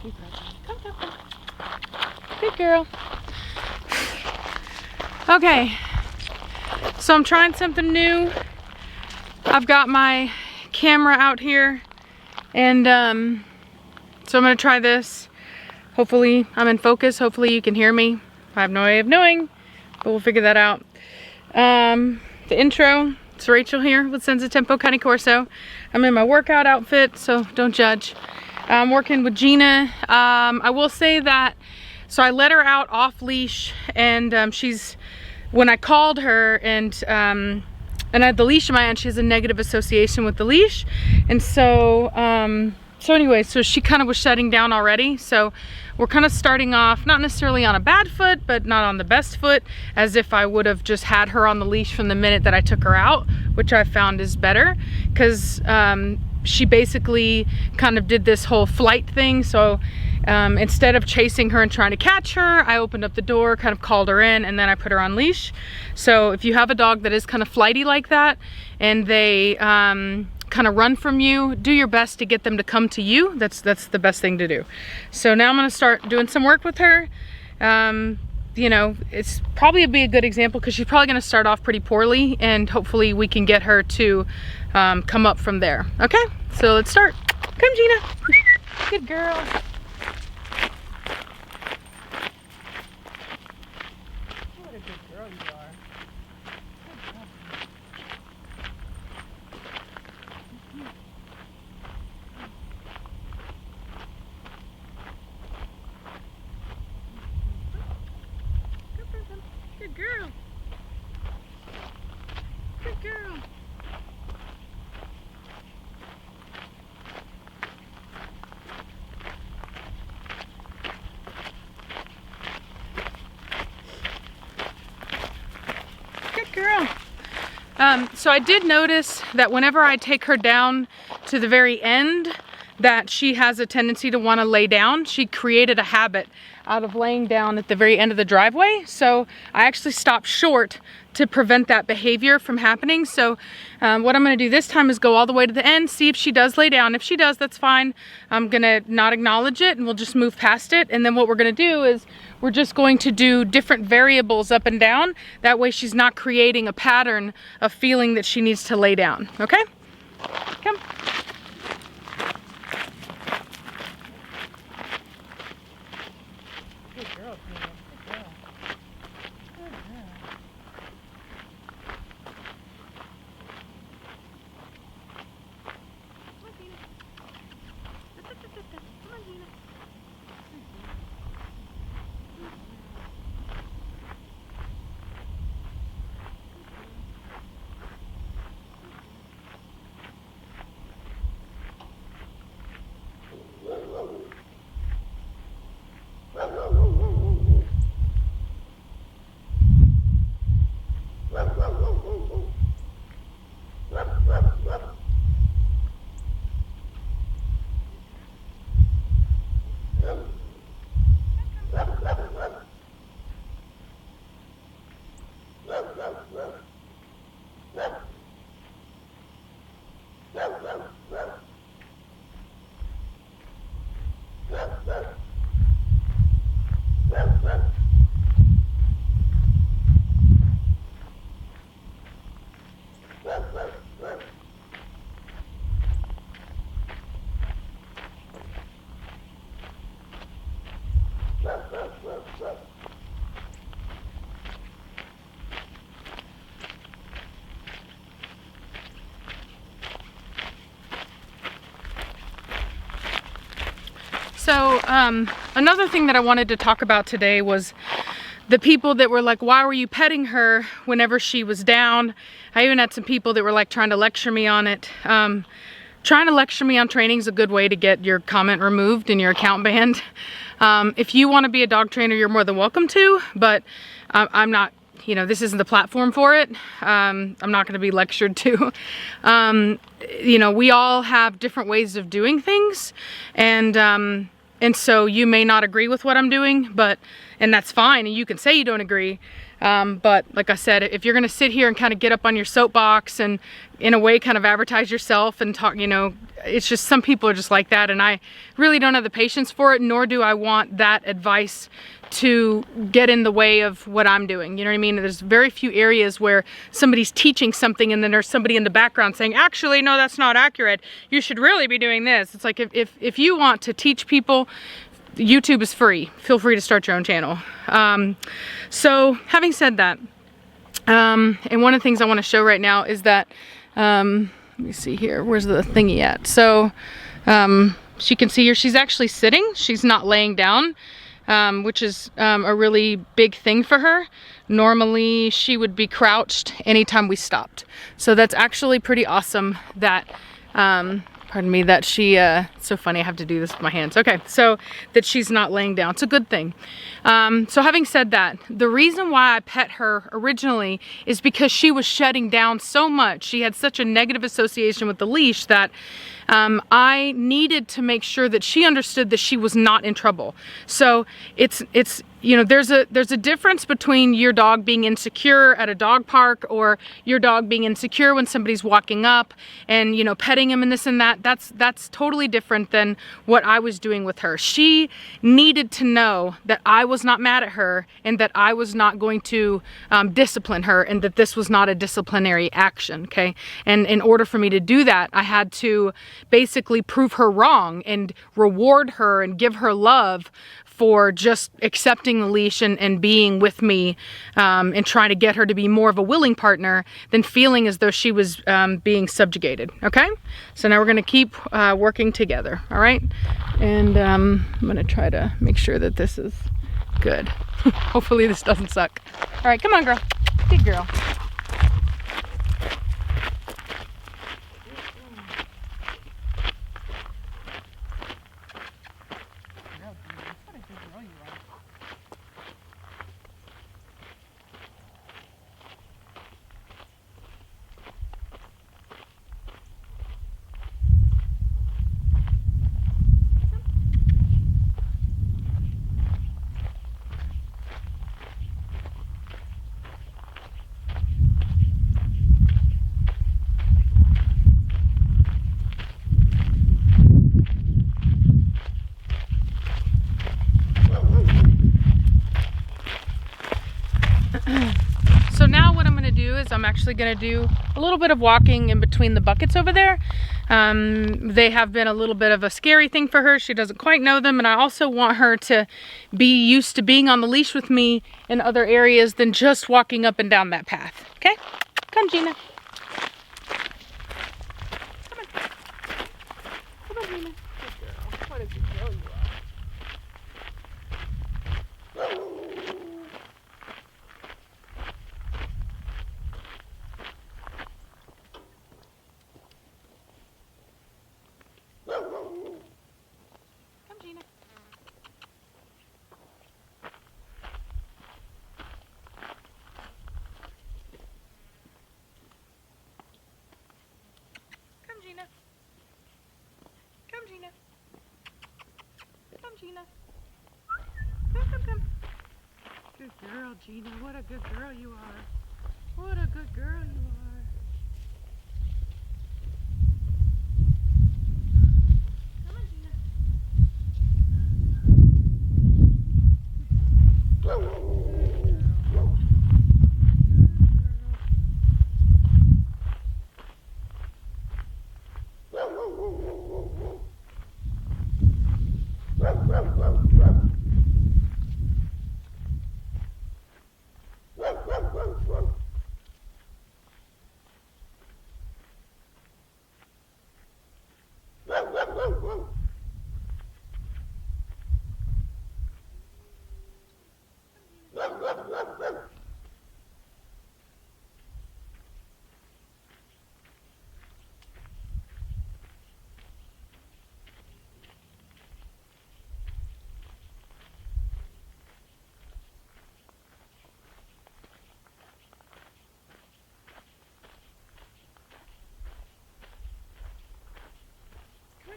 Come, come, come. Good girl. Okay, so I'm trying something new. I've got my camera out here, and so I'm gonna try this. Hopefully I'm in focus. Hopefully you can hear me. I have no way of knowing, but we'll figure that out. The intro, it's Rachel here with Senza Tempo Cane Corso. I'm in my workout outfit, so don't judge. I'm working with Gina. I will say that, so I let her out off leash, and when I called her and I had the leash in my hand, she has a negative association with the leash. And so, anyway, so she kind of was shutting down already. So we're kind of starting off, not necessarily on a bad foot, but not on the best foot, as if I would have just had her on the leash from the minute that I took her out, which I found is better, because she basically kind of did this whole flight thing. So instead of chasing her and trying to catch her, I opened up the door, kind of called her in, and then I put her on leash. So if you have a dog that is kind of flighty like that, and they kind of run from you, do your best to get them to come to you. That's the best thing to do. So now I'm gonna start doing some work with her. You know, it's probably be a good example, because she's probably gonna start off pretty poorly, and hopefully we can get her to come up from there. Okay, so let's start. Come, Gina. Good girl. What a good girl you are. Good girl. Good girl. Good girl. So I did notice that whenever I take her down to the very end, that she has a tendency to want to lay down. She created a habit out of laying down at the very end of the driveway. So I actually stopped short to prevent that behavior from happening. So what I'm gonna do this time is go all the way to the end, see if she does lay down. If she does, that's fine. I'm gonna not acknowledge it, and we'll just move past it. And then what we're gonna do is we're just going to do different variables up and down. That way she's not creating a pattern of feeling that she needs to lay down, okay? Come. Good girl, Gina. Good girl. Good girl. Come on, Gina. Come on, Gina. So another thing that I wanted to talk about today was the people that were like, why were you petting her whenever she was down? I even had some people that were like trying to lecture me on it. Trying to lecture me on training is a good way to get your comment removed and your account banned. If you want to be a dog trainer, you're more than welcome to, but I'm not, you know, this isn't the platform for it. I'm not going to be lectured to. You know, we all have different ways of doing things, and so you may not agree with what I'm doing, and that's fine, and you can say you don't agree. But like I said, if you're gonna sit here and kind of get up on your soapbox and in a way kind of advertise yourself and talk, you know, it's just, some people are just like that, and I really don't have the patience for it, nor do I want that advice to get in the way of what I'm doing. You know what I mean? There's very few areas where somebody's teaching something and then there's somebody in the background saying, actually, no, that's not accurate. You should really be doing this. It's like, if you want to teach people, YouTube is free. Feel free to start your own channel. So having said that, and one of the things I want to show right now is that, let me see here, where's the thingy at? So, she can see here, she's actually sitting, she's not laying down, which is a really big thing for her. Normally she would be crouched anytime we stopped. So that's actually pretty awesome that, pardon me, that she, it's so funny I have to do this with my hands. Okay, so that she's not laying down. It's a good thing. So having said that, the reason why I pet her originally is because she was shutting down so much. She had such a negative association with the leash that I needed to make sure that she understood that she was not in trouble. So it's you know, there's a difference between your dog being insecure at a dog park or your dog being insecure when somebody's walking up and, you know, petting him and this and that. That's totally different than what I was doing with her. She needed to know that I was not mad at her and that I was not going to discipline her, and that this was not a disciplinary action, okay? And in order for me to do that, I had to basically prove her wrong and reward her and give her love for just accepting the leash and being with me, and trying to get her to be more of a willing partner than feeling as though she was being subjugated, okay? So now we're gonna keep working together, all right? And I'm gonna try to make sure that this is good. Hopefully this doesn't suck. All right, come on, girl. Good girl. So now what I'm going to do is I'm actually going to do a little bit of walking in between the buckets over there. They have been a little bit of a scary thing for her. She doesn't quite know them, and I also want her to be used to being on the leash with me in other areas than just walking up and down that path. Okay? Come, Gina. Come on. Come on, Gina. Good girl. What a good girl you are. Gina. Come, Gina. Come, Gina. Come. Good girl, Gina. What a good girl you are. What a good girl you are. Come on, Gina.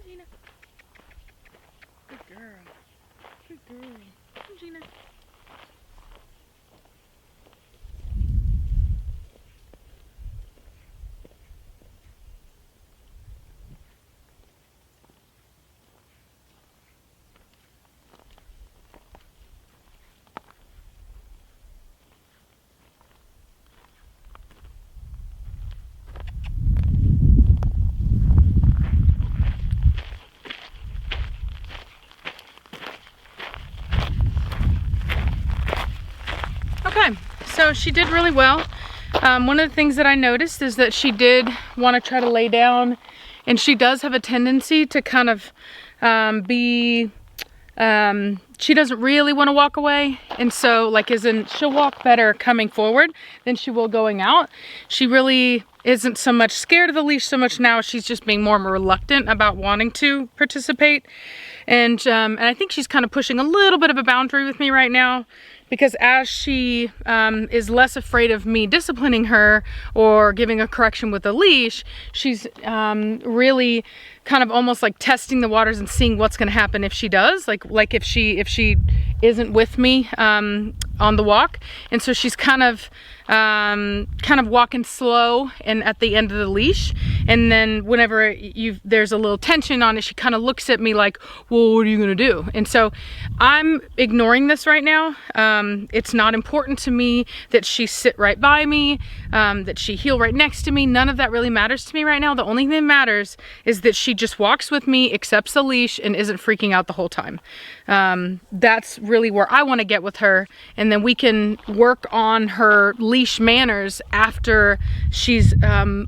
Gina. Good girl. Good girl. Come, Gina. she did really well. One of the things that I noticed is that she did want to try to lay down, and she does have a tendency to kind of she doesn't really want to walk away, and so like she'll walk better coming forward than she will going out. She really isn't so much scared of the leash so much now. She's just being more reluctant about wanting to participate, and I think she's kind of pushing a little bit of a boundary with me right now, because as she is less afraid of me disciplining her or giving a correction with a leash, she's really kind of almost like testing the waters and seeing what's going to happen if she does, like if she isn't with me on the walk. And so she's kind of walking slow and at the end of the leash, and then whenever there's a little tension on it, she kind of looks at me like, well, what are you gonna do? And so I'm ignoring this right now. It's not important to me that she sit right by me, that she heel right next to me. None of that really matters to me right now. The only thing that matters is that she just walks with me, accepts the leash, and isn't freaking out the whole time. That's really where I want to get with her, and then we can work on her leash manners after she's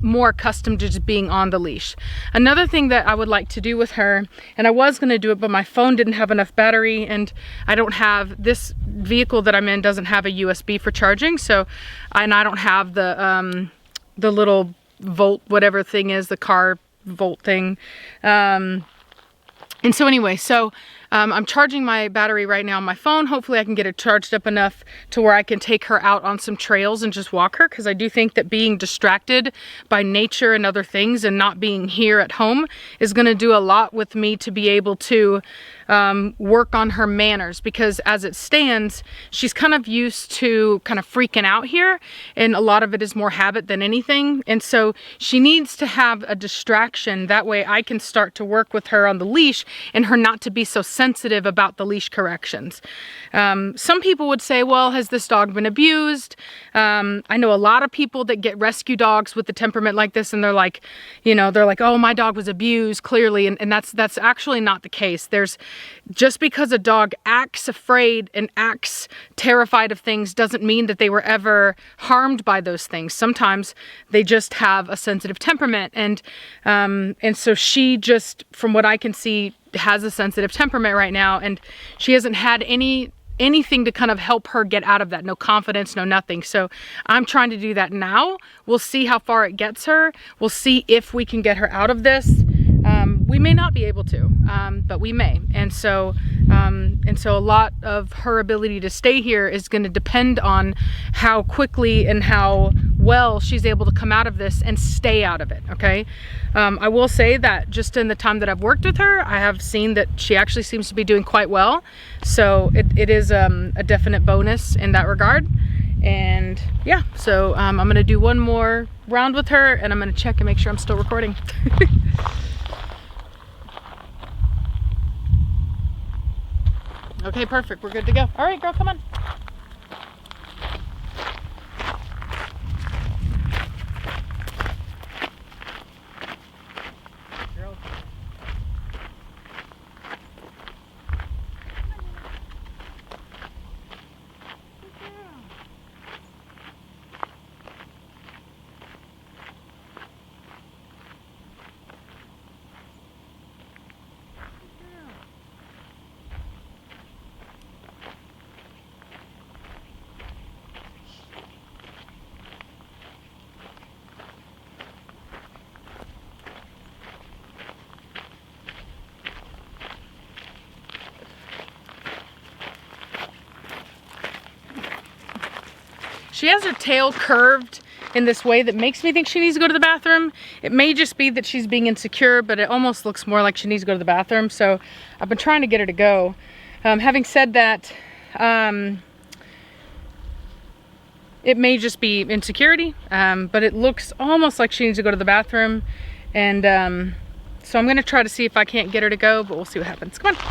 more accustomed to just being on the leash. Another thing that I would like to do with her, and I was going to do it, but my phone didn't have enough battery, and I don't have, this vehicle that I'm in doesn't have a USB for charging, so, and I don't have the little volt, whatever thing is, the car volt thing. And so anyway, I'm charging my battery right now on my phone. Hopefully I can get it charged up enough to where I can take her out on some trails and just walk her, because I do think that being distracted by nature and other things and not being here at home is going to do a lot with me to be able to work on her manners, because as it stands, she's kind of used to kind of freaking out here, and a lot of it is more habit than anything. And so she needs to have a distraction. That way I can start to work with her on the leash and her not to be so sensitive about the leash corrections. Some people would say, well, has this dog been abused? I know a lot of people that get rescue dogs with the temperament like this, and they're like, oh, my dog was abused, clearly, and that's actually not the case. Just because a dog acts afraid and acts terrified of things doesn't mean that they were ever harmed by those things. Sometimes they just have a sensitive temperament, and so she just, from what I can see, has a sensitive temperament right now, and she hasn't had anything to kind of help her get out of that. No confidence, no nothing. So I'm trying to do that now. We'll see how far it gets her. We'll see if we can get her out of this. We may not be able to, but we may. And so a lot of her ability to stay here is going to depend on how quickly and how well she's able to come out of this and stay out of it, okay? I will say that just in the time that I've worked with her, I have seen that she actually seems to be doing quite well. So it is a definite bonus in that regard. And yeah, so I'm going to do one more round with her, and I'm going to check and make sure I'm still recording. Okay, perfect. We're good to go. All right, girl, come on. Girl. She has her tail curved in this way that makes me think she needs to go to the bathroom. It may just be that she's being insecure, but it almost looks more like she needs to go to the bathroom. So I've been trying to get her to go. Having said that, it may just be insecurity, but it looks almost like she needs to go to the bathroom. And so I'm gonna try to see if I can't get her to go, but we'll see what happens. Come on.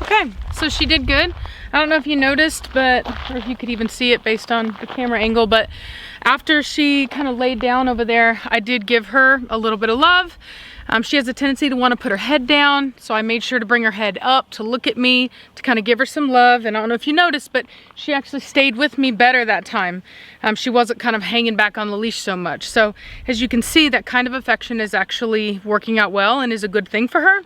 Okay, so she did good. I don't know if you noticed, but, or if you could even see it based on the camera angle, but after she kind of laid down over there, I did give her a little bit of love. She has a tendency to want to put her head down, so I made sure to bring her head up to look at me, to kind of give her some love. And I don't know if you noticed, but she actually stayed with me better that time. She wasn't kind of hanging back on the leash so much. So as you can see, that kind of affection is actually working out well and is a good thing for her.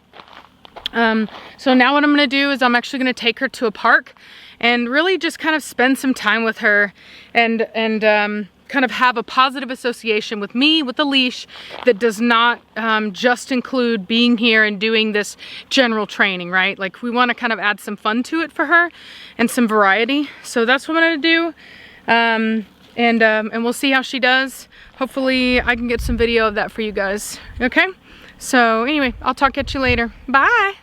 So now what I'm gonna do is I'm actually gonna take her to a park and really just kind of spend some time with her and kind of have a positive association with me, with the leash, that does not just include being here and doing this general training, right? Like, we want to kind of add some fun to it for her and some variety. So that's what I'm gonna do. And we'll see how she does. Hopefully I can get some video of that for you guys. Okay? So anyway, I'll talk at you later. Bye.